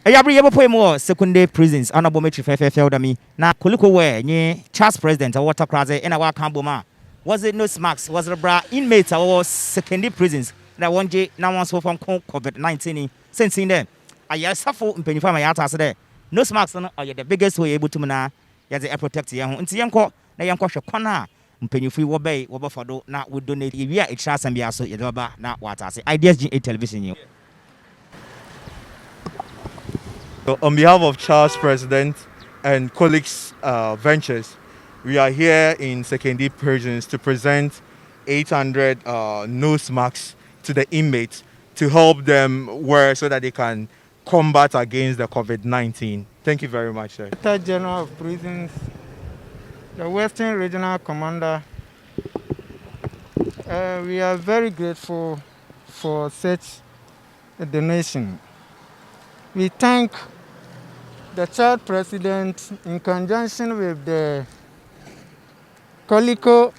Every year, pay more Sekondi prisons. Honorable Metri Fefe na Koliko we nye Charles President or water craze in our Kamboma. Was it no smacks? Was it bra inmates or Sekondi prisons that one J now one so from COVID-19 since in there. I yes suffer in penny for my yata there. No smacks on are the biggest way able to mana ya the protect you until yanko na yanko shakwana mpenyu free wobe wobafado na we donate we are a chance and be also yaba na water say ideas G television you. So on behalf of Charles President and Kolik's Ventures, we are here in Sekondi prisons to present 800 nose masks to the inmates to help them wear so that they can combat against the COVID-19. Thank you very much, sir. Director General of Prisons, the Western Regional Commander, we are very grateful for such a donation. We thank the Child President in conjunction with the Koliko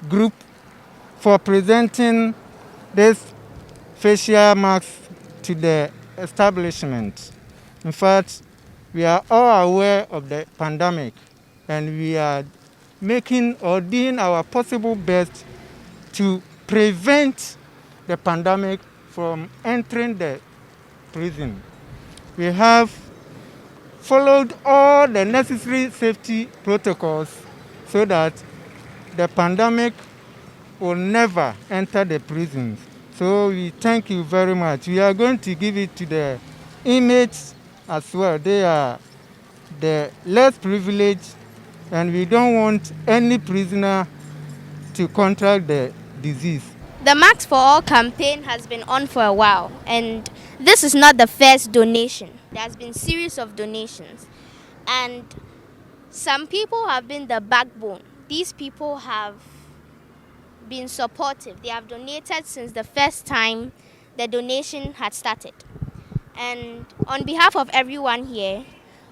group for presenting this facial mask to the establishment. In fact, we are all aware of the pandemic and we are making or doing our possible best to prevent the pandemic from entering the prison. We have followed all the necessary safety protocols so that the pandemic will never enter the prisons. So we thank you very much. We are going to give it to the inmates as well. They are the less privileged and we don't want any prisoner to contract the disease. The Max for All campaign has been on for a while, and this is not the first donation. There has been a series of donations, and some people have been the backbone. These people have been supportive. They have donated since the first time the donation had started. And on behalf of everyone here,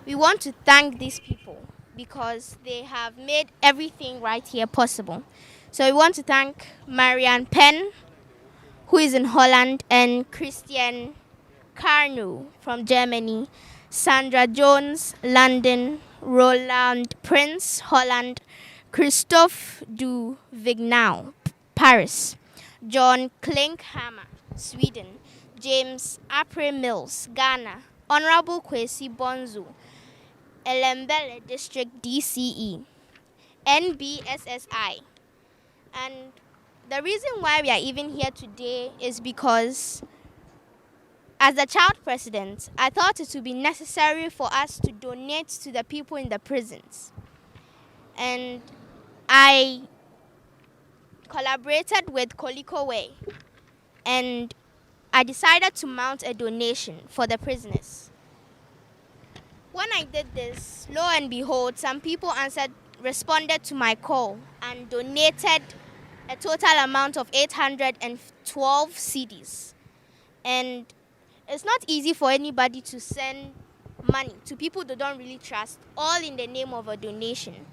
we want to thank these people because they have made everything right here possible. So we want to thank Marianne Penn, who is in Holland, and Christian Carnu from Germany, Sandra Jones, London, Roland Prince, Holland, Christophe du Vignau, Paris, John Klinkhammer, Sweden, James Apre Mills, Ghana, Honorable Kwesi Bonzu, Elembele District DCE, NBSSI. And the reason why we are even here today is because as the child president, I thought it would be necessary for us to donate to the people in the prisons. And I collaborated with Koliko and I decided to mount a donation for the prisoners. When I did this, lo and behold, some people responded to my call and donated a total amount of 812 CDs. And it's not easy for anybody to send money to people they don't really trust, all in the name of a donation.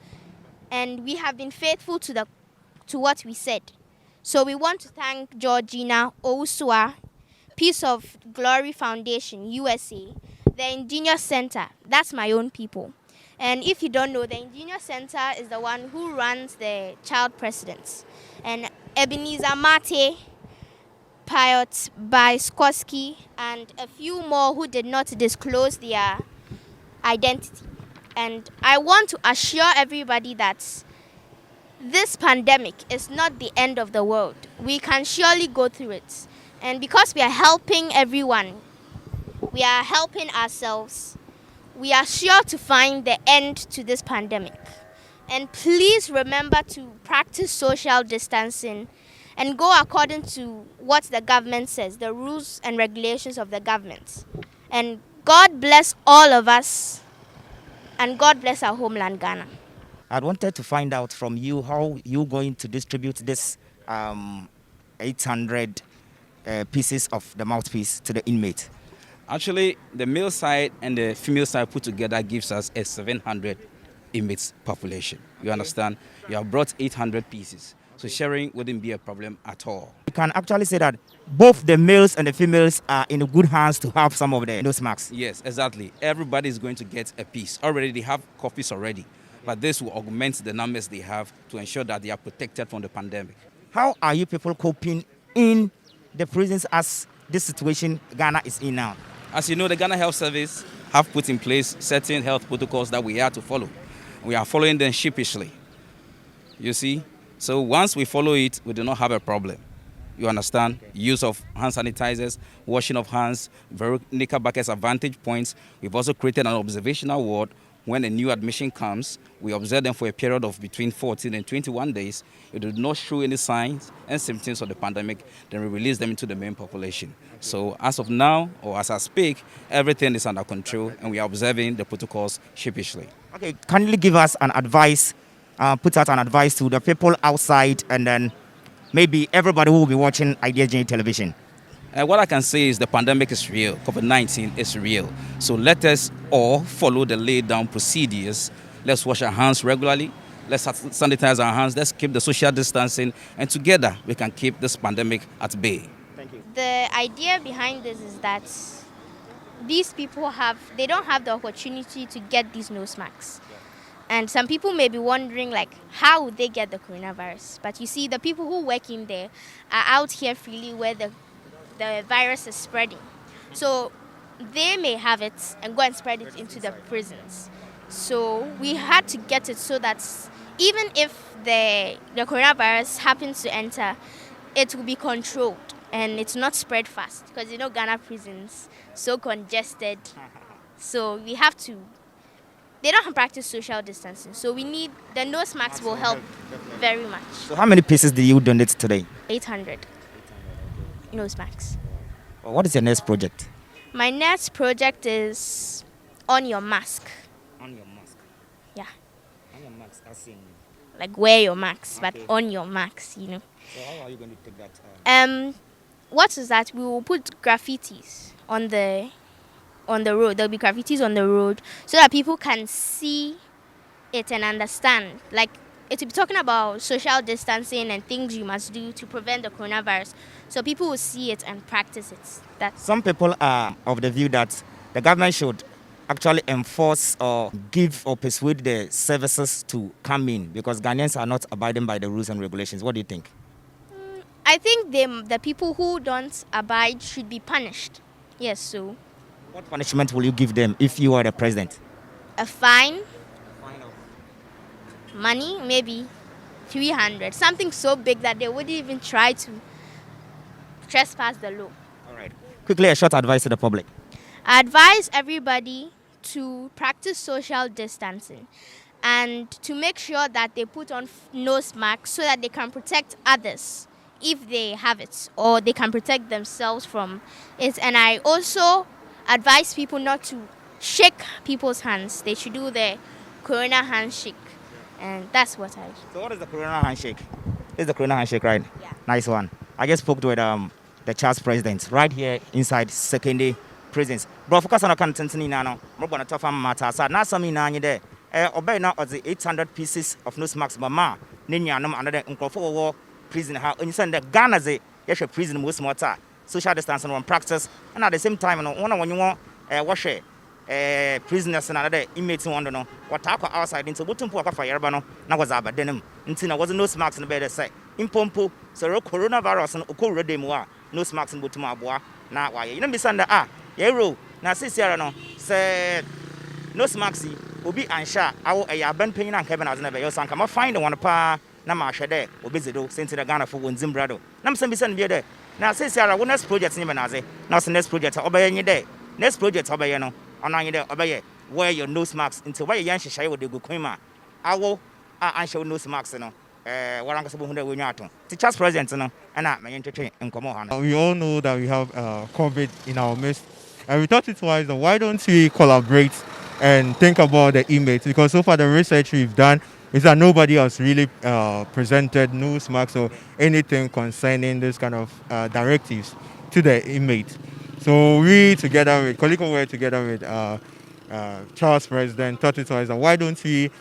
And we have been faithful to what we said. So we want to thank Georgina Ousua, Peace of Glory Foundation, USA, the Ingenious Center, that's my own people. And if you don't know, the Ingenious Center is the one who runs the child presidents. And Ebenezer Mate, Piot by Skoski, and a few more who did not disclose their identity. And I want to assure everybody that this pandemic is not the end of the world. We can surely go through it. And because we are helping everyone, we are helping ourselves, we are sure to find the end to this pandemic. And please remember to practice social distancing and go according to what the government says, the rules and regulations of the government. And God bless all of us, and God bless our homeland, Ghana. I wanted to find out from you how you're going to distribute this 800 pieces of the mouthpiece to the inmate. Actually, the male side and the female side put together gives us a 700 inmates population. You understand? You have brought 800 pieces. So sharing wouldn't be a problem at all. You can actually say that both the males and the females are in good hands to have some of the nose masks. Yes, exactly. Everybody is going to get a piece. Already they have copies already. But this will augment the numbers they have to ensure that they are protected from the pandemic. How are you people coping in the prisons as this situation Ghana is in now? As you know, the Ghana Health Service have put in place certain health protocols that we have to follow. We are following them sheepishly. You see? So once we follow it, we do not have a problem. You understand? Use of hand sanitizers, washing of hands, Veronica buckets at vantage points. We've also created an observational ward. When a new admission comes, we observe them for a period of between 14 and 21 days. If they do not show any signs and symptoms of the pandemic, then we release them into the main population. So as of now, or as I speak, everything is under control and we are observing the protocols sheepishly. Okay, kindly give us an advice, put out an advice to the people outside and then maybe everybody who will be watching Ideas Journey television. What I can say is the pandemic is real. COVID-19 is real. So let us all follow the laid down procedures. Let's wash our hands regularly. Let's sanitize our hands. Let's keep the social distancing. And together we can keep this pandemic at bay. Thank you. The idea behind this is that these people they don't have the opportunity to get these nose masks. And some people may be wondering like how would they get the coronavirus. But you see, the people who work in there are out here freely where the virus is spreading. So they may have it and go and spread it into the prisons. So we had to get it so that even if the coronavirus happens to enter, it will be controlled and it's not spread fast. Because you know Ghana prisons, so congested. So we have to, they don't practice social distancing. So we need, the nose masks will help very much. So how many pieces did you donate today? 800 nose masks. What is your next project? My next project is on your mask. On your mask. Yeah. On your mask, as in. Like wear your mask, Okay. but on your mask, you know. So how are you going to take that? What is that? We will put graffitis on the road. There'll be graffitis on the road so that people can see it and understand. Like it will be talking about social distancing and things you must do to prevent the coronavirus. So people will see it and practice it. Some people are of the view that the government should actually enforce or give or persuade the services to come in because Ghanaians are not abiding by the rules and regulations. What do you think? I think the people who don't abide should be punished. Yes, so. What punishment will you give them if you are the president? A fine. Money, maybe 300. Something so big that they wouldn't even try to trespass the law. All right. Quickly, a short advice to the public. I advise everybody to practice social distancing and to make sure that they put on nose masks so that they can protect others if they have it, or they can protect themselves from it. And I also advise people not to shake people's hands. They should do the corona handshake. And that's what I do. So what is the corona handshake? This is the corona handshake, right? Yeah. Nice one. I just spoke with the Charles president right here inside Sekondi prisons. Bro, focus on a content now. We're going to talk about matter. So now some in there. Obey now the 800 pieces of nose masks. Mama, Ninya, no another uncroft war prison. How and you send the Ghana ze yes prison most more social distancing on practice and at the same time when you want wash prisoners and another inmates who know what talk outside into bottom for fire bano na was about denim until there was no marks in the bed say impompo so coronavirus and okoro demwa no marks in bottom aboa na why you know be sanda yero na sisiara no say no marks obi ansha awo ban panyin an keben azna be yo sanka ma find one pa na ma hwede obezedo senti the Ghana for one zimbrado na msem be send be there na sisiara wo next project ni be na ze na next project obaye there next project obaye no on there obey wear your nose masks until why yan shisha with the good kwema awo ansha nose masks no waranga so hunde we nyato teachers present no na me ntwetwe nkomo ha no. We all know that we have COVID in our midst, and we thought it wise that why don't we collaborate and think about the inmates, because so far the research we've done is that nobody has really presented nose masks or anything concerning this kind of directives to the inmates. So we together with Koliko, together with Charles President, thought it was why don't we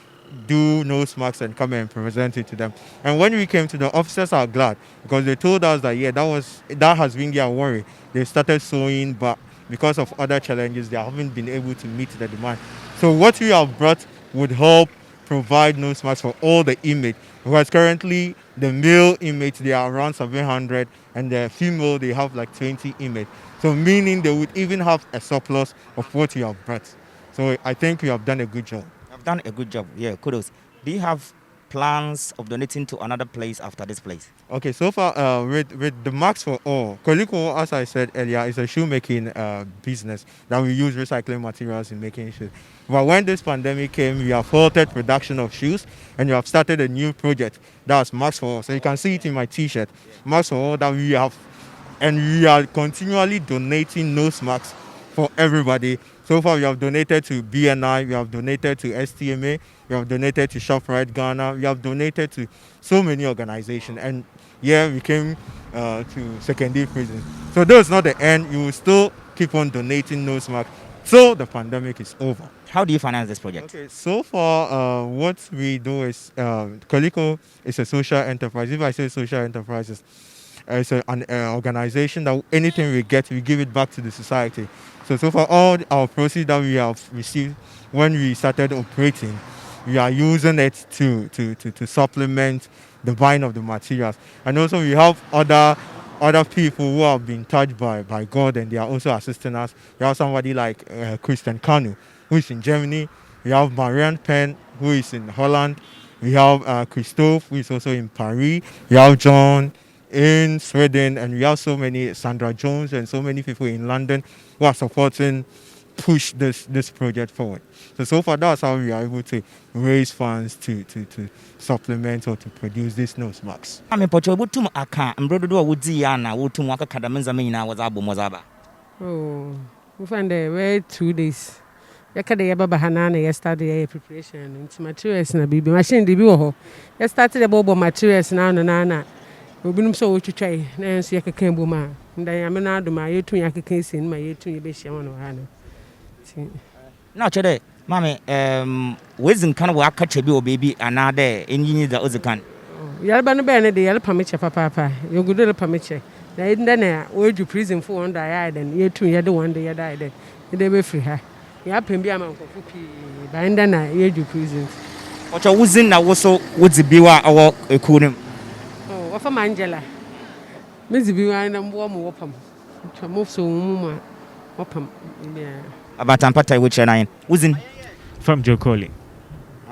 do nose masks and come and present it to them. And when we came to the officers are glad because they told us that that has been their worry. They started sewing, but because of other challenges, they haven't been able to meet the demand. So what we have brought would help provide nose masks for all the inmates. Because currently the male inmates they are around 700 and the female they have like 20 inmates. So meaning they would even have a surplus of what we have brought. So I think we have done a good job. I've done a good job. Yeah, kudos. Do you have plans of donating to another place after this place? Okay, so far with the Max for All, Koliko, as I said earlier, is a shoemaking business that we use recycling materials in making shoes. But when this pandemic came, we have halted production of shoes and we have started a new project. That's Max for All. So you can see it in my t-shirt. Max for All that we have, and we are continually donating nose masks for everybody. So far, we have donated to BNI, we have donated to STMA, we have donated to ShopRite Ghana, we have donated to so many organizations. And yeah, we came to Sekondi prison. So that's not the end. You will still keep on donating nose masks till the pandemic is over. How do you finance this project? Okay, so far, what we do is Koliko is a social enterprise. If I say social enterprises, it's an organization that anything we get, we give it back to the society. So far, all our proceeds that we have received when we started operating, we are using it to supplement the buying of the materials. And also we have other people who have been touched by God and they are also assisting us. We have somebody like Christian Kanu, who is in Germany. We have Marianne Penn, who is in Holland. We have Christophe, who is also in Paris. We have John in Sweden, and we have so many, Sandra Jones, and so many people in London who are supporting, push this project forward. So far, that's how we are able to raise funds to supplement or to produce these nose masks. I'm a pocho, butum aka, and brother Woodiana, Wutum Waka Kadamazamina was Abu Mozaba. Oh, we find the 2 days. Yesterday, Baba Hanana, yesterday, preparation into materials and a baby machine. The view, I started about materials now and Nana. We've been so to try, Nancy Yaka Kambuma, and I am an adult, my 2 Yaka case in my 2 Yabesha. Now, today, Mammy, Wizen can work catch a baby another in you need the other can. Yalban Bennett, the Yellow Pamicha, Papa, your good little Pamicha. They didn't know where you prison for one died, and year 2 year the one day died. They were free her. You have to be a man for Fuki, by then I hear you prison. What I was in, I was so would the Biwa or a cooling. Oh, what from Angela? Miss Biwa and warm whoopum. To move so whoopum. Yeah. About Ampata, which I was in from Jokoli.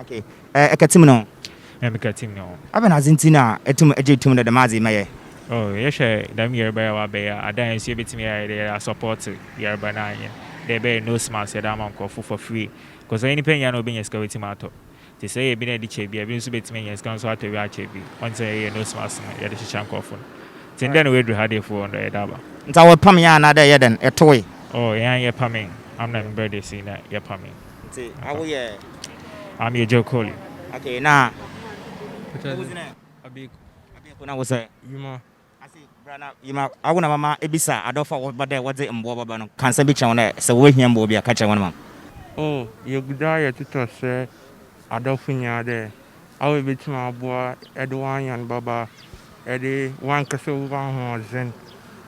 Okay, a Catimino. I'm a Catino. I've been as in Tina, a tomb, the Mazi, Maye. Oh, yes, them year by our bear. I didn't see it me. I support year by 9. They bear no smarts at Amon for free. Because any penny I know being a scouting matter. They say a been a ditch, I've been to bet me as council to HB. Once a year, no smarts, yet a shank off. Then we had it for under a dabber. It's our Pamiana there then, a toy. Oh, yeah, you're pumming. I'm not in birthday scene that you're pumming. See, how yeah. I'm your Joe Coley. Okay, now. I was a Yuma. I see, Brana, Yuma, I want Mama Ebisa, I don't follow what there was it in Bobabano. Can't be on there, so we him will be a catcher one. Oh, you good die to say, I don't think you're there. I will be to my boy, Edwin and Baba, Eddie, one castle, one horse, and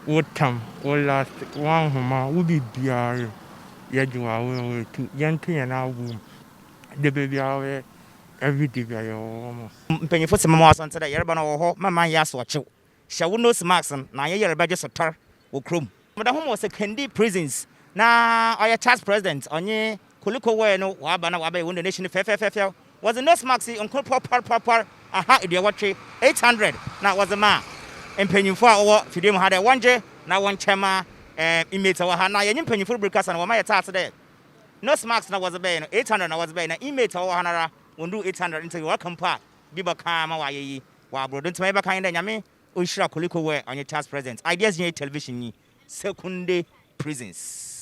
what time, all last one home, will be beer. Yet you are willing to Yankee and our womb. The baby are every day. Penny for some more on today, Yerbano, Mamma Yas watch you. Shall we know Maxim, now you're a badger of tar or crum. But the home was Sekondi prisons. Now, I a church president on ye, Koliko, where no Wabana Wabe, when the nation fair was a nurse Maxi on Par, a hat idiot watch 800. Now was a man. And penny for our Fidim had a 1 J, now 1 chema. Inmate our Hana, and penny for breakers and my task today. No smacks now was a bay, 800 was a bay, inmate our Hana will do 800 into your compa. Biba Kama, while Brodent Meba kind of Yami, Ushra Koliko on your task present. Ideas near television, Sekondi prisons.